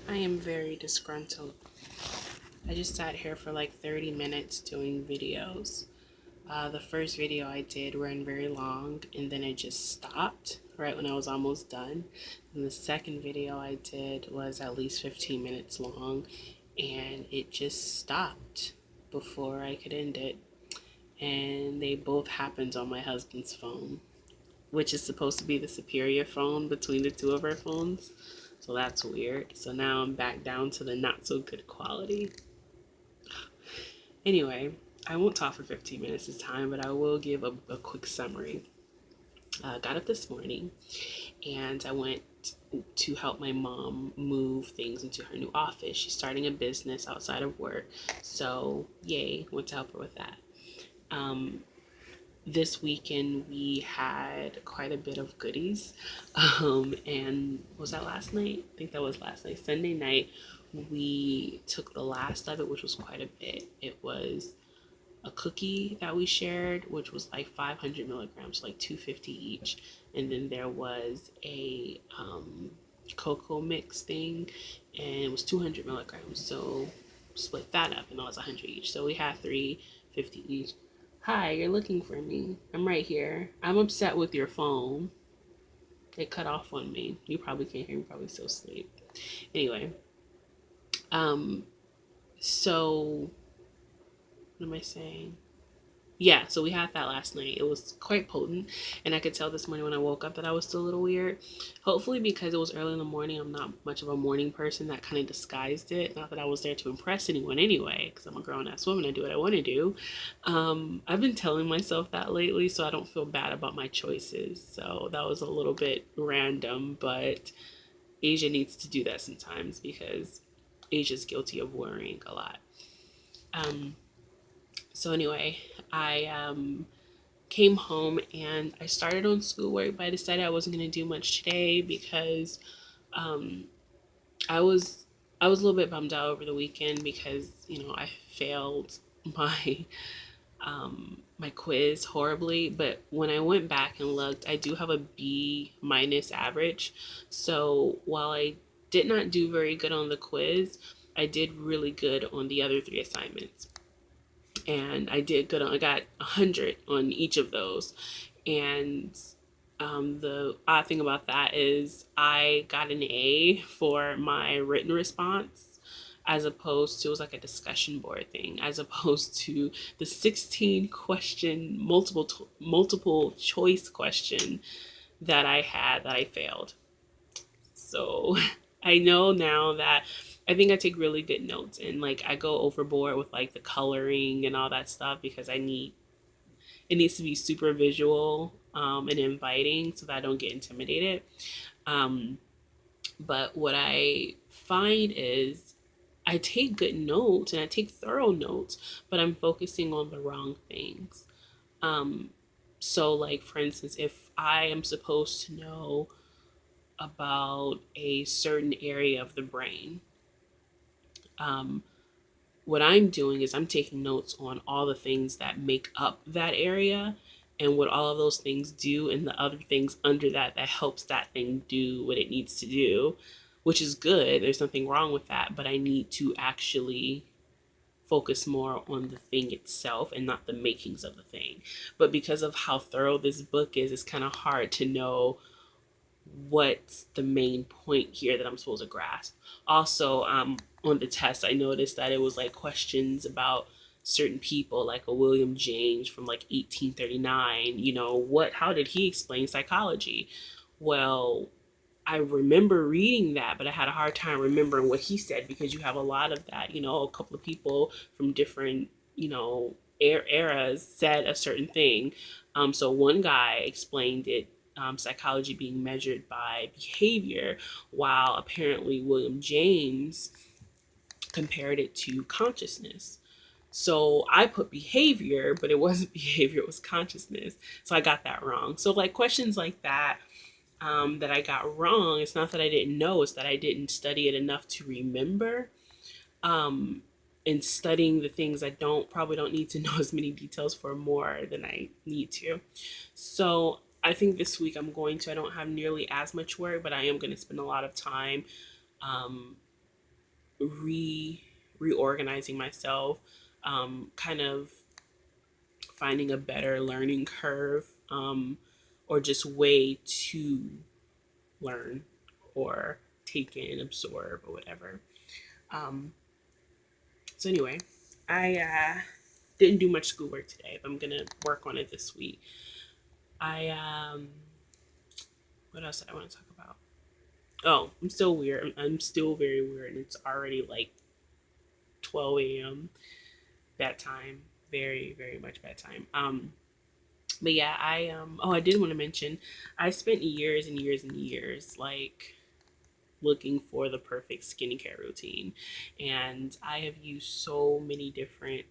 I am very disgruntled. I just sat here for like 30 minutes doing videos. The first video I did ran very long and then it just stopped right when I was almost done. And the second video I did was at least 15 minutes long and it just stopped before I could end it. And they both happened on my husband's phone, which is supposed to be the superior phone between the two of our phones. So that's weird. So now I'm back down to the not so good quality. Anyway, I won't talk for 15 minutes this time, but I will give a quick summary. Got up this morning and I went to help my mom move things into her new office. She's starting a business outside of work. So, yay, went to help her with that. Um, this weekend we had quite a bit of goodies. And was that last night? I think that was last night. Sunday night, we took the last of it, which was quite a bit. It was a cookie that we shared, which was like 500 milligrams, like 250 each. And then there was a cocoa mix thing, and it was 200 milligrams. So split that up, and that was 100 each. So we had 350 each. Hi, you're looking for me. I'm right here. I'm upset with your phone. It cut off on me. You probably can't hear me, probably still asleep. Anyway, um, so what am I saying? Yeah, so we had that last night. It was quite potent, and I could tell this morning when I woke up that I was still a little weird. Hopefully, because it was early in the morning, I'm not much of a morning person. That kind of disguised it. Not that I was there to impress anyone anyway, because I'm a grown ass woman. I do what I want to do. I've been telling myself that lately, so I don't feel bad about my choices. So that was a little bit random, but Asia needs to do that sometimes because Asia's guilty of worrying a lot. Um, so anyway, I came home and I started on schoolwork, but I decided I wasn't going to do much today because um, I was I was a little bit bummed out over the weekend because I failed my my quiz horribly. But when I went back and looked, I do have a B minus average. So while I did not do very good on the quiz, I did really good on the other three assignments, and I did good on. I got 100 on each of those, and the odd thing about that is I got an A for my written response, as opposed to, it was like a discussion board thing, as opposed to the 16 question multiple choice question that I had that I failed. So I know now that I think I take really good notes, and like I go overboard with like the coloring and all that stuff because I need it needs to be super visual and inviting so that I don't get intimidated. Um, but what I find is I take good notes and I take thorough notes, but I'm focusing on the wrong things. Um, so, like, for instance, if I am supposed to know about a certain area of the brain, um, what I'm doing is I'm taking notes on all the things that make up that area and what all of those things do and the other things under that that helps that thing do what it needs to do, which is good. There's nothing wrong with that, but I need to actually focus more on the thing itself and not the makings of the thing. But because of how thorough this book is, it's kind of hard to know what's the main point here that I'm supposed to grasp. Also, on the test, I noticed that it was like questions about certain people, like a William James from like 1839. How did he explain psychology? Well, I remember reading that, but I had a hard time remembering what he said because you have a lot of that. A couple of people from different, eras said a certain thing. So one guy explained it, psychology being measured by behavior, while apparently William James compared it to consciousness. So I put behavior, but it wasn't behavior, it was consciousness. So I got that wrong. So, like, questions like that that I got wrong, it's not that I didn't know, it's that I didn't study it enough to remember. Um, in studying the things I probably don't need to know as many details for more than I need to. So I think this week I don't have nearly as much work, but I am going to spend a lot of time um, reorganizing myself, kind of finding a better learning curve, or just way to learn or take in, absorb, or whatever. Um, so anyway, I didn't do much schoolwork today, but I'm gonna work on it this week. I what else did I want to talk about? Oh, I'm still weird. I'm still very weird, and it's already like 12 a.m. Bad time, very very much bad time. But yeah, I did want to mention I spent years and years and years like looking for the perfect skincare routine, and I have used so many different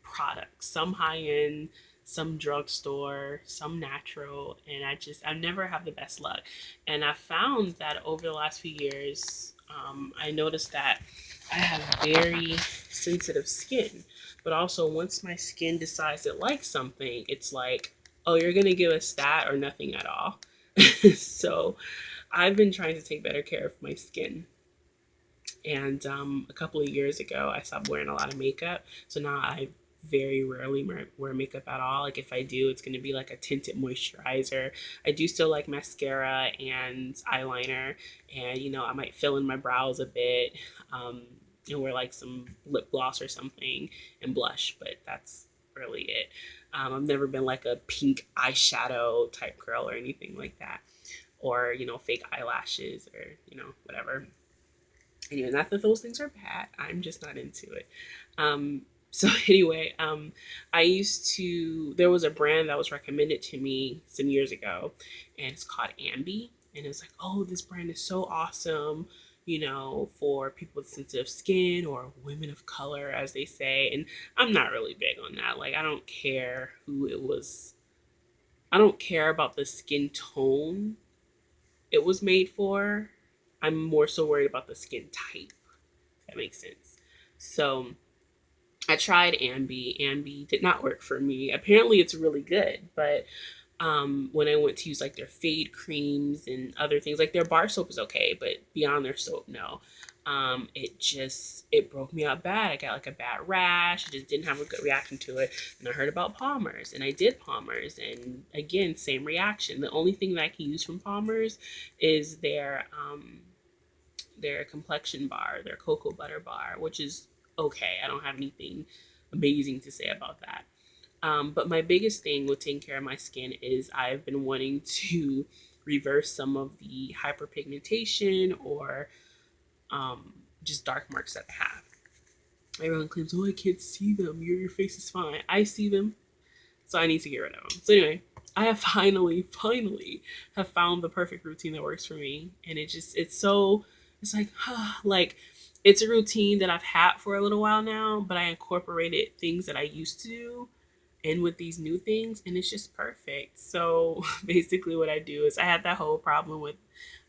products, some high end, some drugstore, some natural, and I never have the best luck. And I found that over the last few years, I noticed that I have very sensitive skin, but also once my skin decides it likes something, it's like, oh, you're gonna give us that or nothing at all. So I've been trying to take better care of my skin. And a couple of years ago, I stopped wearing a lot of makeup. So now I very rarely wear makeup at all. Like if I do, it's going to be like a tinted moisturizer. I do still like mascara and eyeliner. And, I might fill in my brows a bit, and wear like some lip gloss or something and blush. But that's really it. I've never been like a pink eyeshadow type girl or anything like that. Or, fake eyelashes or, whatever. Anyway, not that those things are bad. I'm just not into it. So anyway, I used to. There was a brand that was recommended to me some years ago, and it's called Ambi. And it's like, oh, this brand is so awesome, for people with sensitive skin or women of color, as they say. And I'm not really big on that. Like, I don't care who it was. I don't care about the skin tone it was made for. I'm more so worried about the skin type. If that makes sense. So I tried Ambi. Ambi did not work for me. Apparently, it's really good, but when I went to use like their fade creams and other things, like their bar soap is okay, but beyond their soap, no. It broke me out bad. I got like a bad rash. I just didn't have a good reaction to it. And I heard about Palmer's, and I did Palmer's, and again, same reaction. The only thing that I can use from Palmer's is their complexion bar, their cocoa butter bar, which is okay. I don't have anything amazing to say about that. But my biggest thing with taking care of my skin is I've been wanting to reverse some of the hyperpigmentation or just dark marks that I have. Everyone claims, oh, I can't see them. Your face is fine. I see them, so I need to get rid of them. So anyway, I have finally have found the perfect routine that works for me, and it's like, like it's a routine that I've had for a little while now, but I incorporated things that I used to do in with these new things, and it's just perfect. So basically, what I do is I had that whole problem with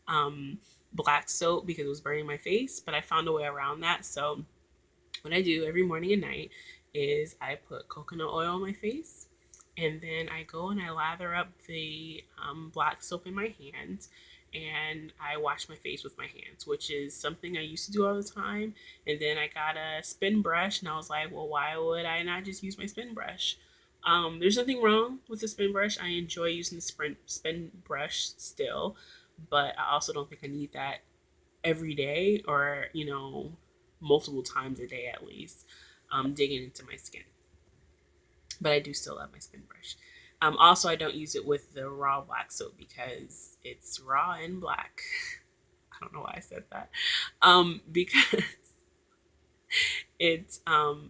um, black soap because it was burning my face, but I found a way around that. So what I do every morning and night is I put coconut oil on my face, and then I go and I lather up the black soap in my hands, and I wash my face with my hands, which is something I used to do all the time. And then I got a spin brush, and I was like, well, why would I not just use my spin brush? There's nothing wrong with the spin brush. I enjoy using the spin brush still, but I also don't think I need that every day or, multiple times a day at least, digging into my skin. But I do still love my spin brush. Also, I don't use it with the raw black soap because it's raw and black. I don't know why I said that. Because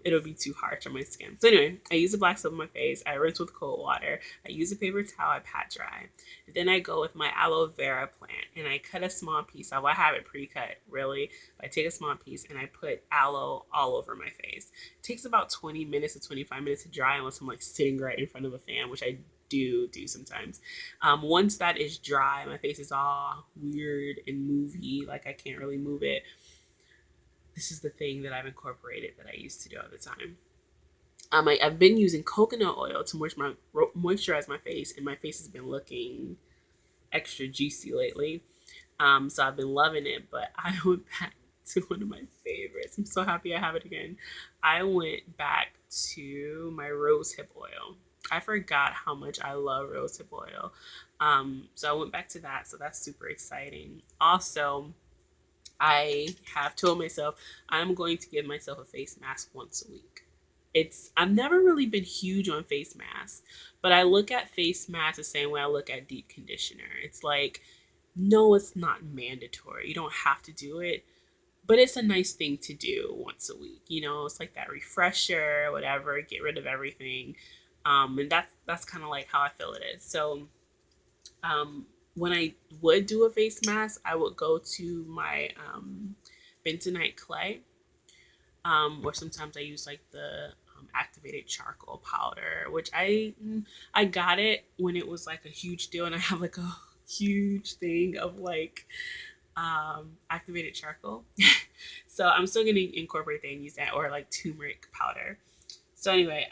it'll be too harsh on my skin. So anyway, I use the black soap on my face. I rinse with cold water. I use a paper towel. I pat dry. Then I go with my aloe vera plant and I cut a small piece off. I have it pre-cut, really. I take a small piece and I put aloe all over my face. It takes about 20 minutes to 25 minutes to dry unless I'm like sitting right in front of a fan, which I do sometimes. Once that is dry, my face is all weird and movie, like I can't really move it. This is the thing that I've incorporated that I used to do all the time. I've been using coconut oil to moisturize my face, and my face has been looking extra juicy lately. So I've been loving it, but I went back to one of my favorites. I'm so happy I have it again. I went back to my rosehip oil. I forgot how much I love rosehip oil. So I went back to that. So that's super exciting. Also, I have told myself I'm going to give myself a face mask once a week. I've never really been huge on face masks, but I look at face masks the same way I look at deep conditioner. It's like, no, it's not mandatory. You don't have to do it, but it's a nice thing to do once a week. It's like that refresher, whatever, get rid of everything. And that's kind of like how I feel it is. So when I would do a face mask, I would go to my bentonite clay, or sometimes I use like the activated charcoal powder, which I got it when it was like a huge deal, and I have like a huge thing of like activated charcoal. So I'm still gonna incorporate that and use that, or like turmeric powder. So anyway,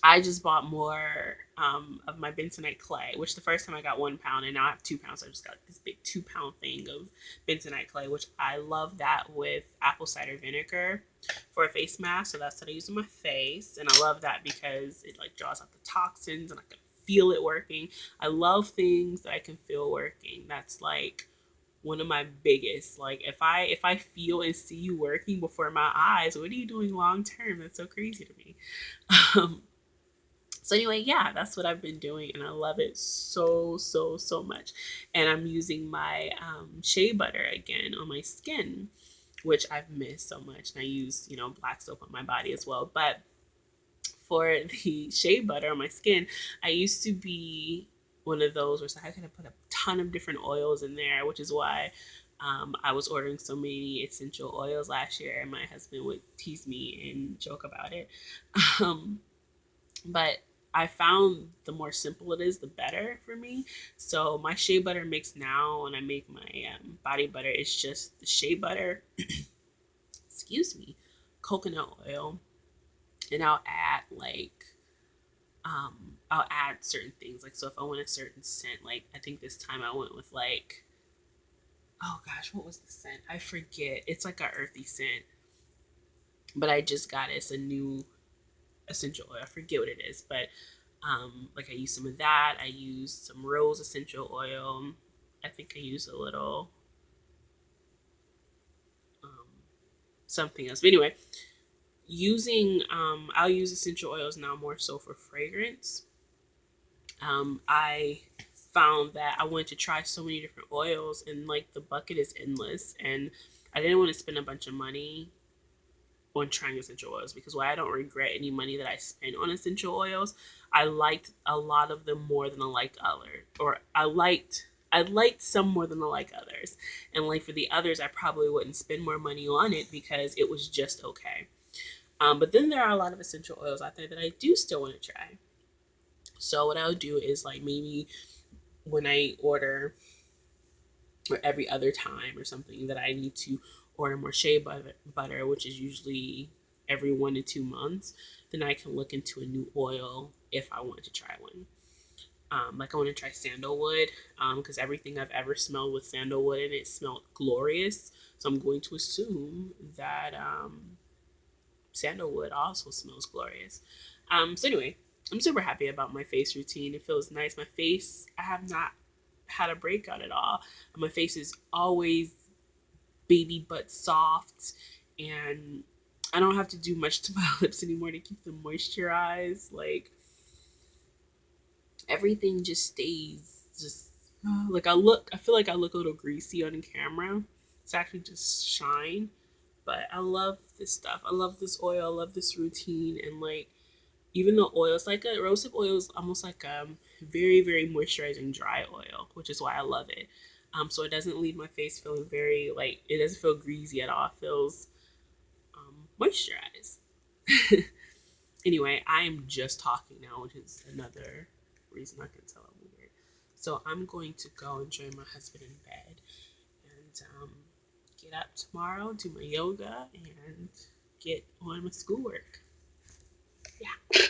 I just bought more of my bentonite clay, which the first time I got 1 pound, and now I have 2 pounds. So I just got this big 2 pound thing of bentonite clay, which I love that with apple cider vinegar for a face mask. So that's what I use on my face, and I love that because it like draws out the toxins, and I can feel it working. I love things that I can feel working. That's like one of my biggest, like, if I feel and see you working before my eyes, what are you doing long term? That's so crazy to me. um, so anyway, yeah, that's what I've been doing, and I love it so, so, so much. And I'm using my shea butter again on my skin, which I've missed so much. And I use, black soap on my body as well. But for the shea butter on my skin, I used to be one of those where I could have put a ton of different oils in there, which is why I was ordering so many essential oils last year, and my husband would tease me and joke about it. Um, but I found the more simple it is, the better for me. So my shea butter mix now, when I make my body butter, it's just the shea butter, excuse me, coconut oil, and I'll add certain things. Like, so if I want a certain scent, like I think this time I went with like, oh gosh, what was the scent? I forget. It's like a earthy scent, but I just got it. It's a new essential oil. I forget what it is, but like I used some of that. I used some rose essential oil. I think I used a little um, something else. But anyway, I'll use essential oils now more so for fragrance. I found that I wanted to try so many different oils, and like the bucket is endless, and I didn't want to spend a bunch of money on trying essential oils, because while I don't regret any money that I spent on essential oils, I liked a lot of them more than I liked others, or I liked some more than I like others, and like for the others, I probably wouldn't spend more money on it because it was just okay. But then there are a lot of essential oils out there that I do still want to try. So what I'll do is like maybe when I order, or every other time or something, that I need to order more shea butter, which is usually every 1 to 2 months, then I can look into a new oil if I want to try one. Like I want to try sandalwood, because everything I've ever smelled with sandalwood in it smelled glorious. So I'm going to assume that sandalwood also smells glorious. So anyway, I'm super happy about my face routine. It feels nice. My face, I have not had a breakout at all. My face is always baby butt soft, and I don't have to do much to my lips anymore to keep them moisturized. Like everything just stays just like I feel like I look a little greasy on camera. It's actually just shine. But I love this stuff. I love this oil. I love this routine. And like even the oils, like a rosehip oil is almost like very, very moisturizing dry oil, which is why I love it. So it doesn't leave my face feeling very like, it doesn't feel greasy at all. It feels moisturized. Anyway, I am just talking now, which is another reason I can tell I'm weird. So I'm going to go and join my husband in bed, and get up tomorrow, do my yoga, and get on my schoolwork. Yeah.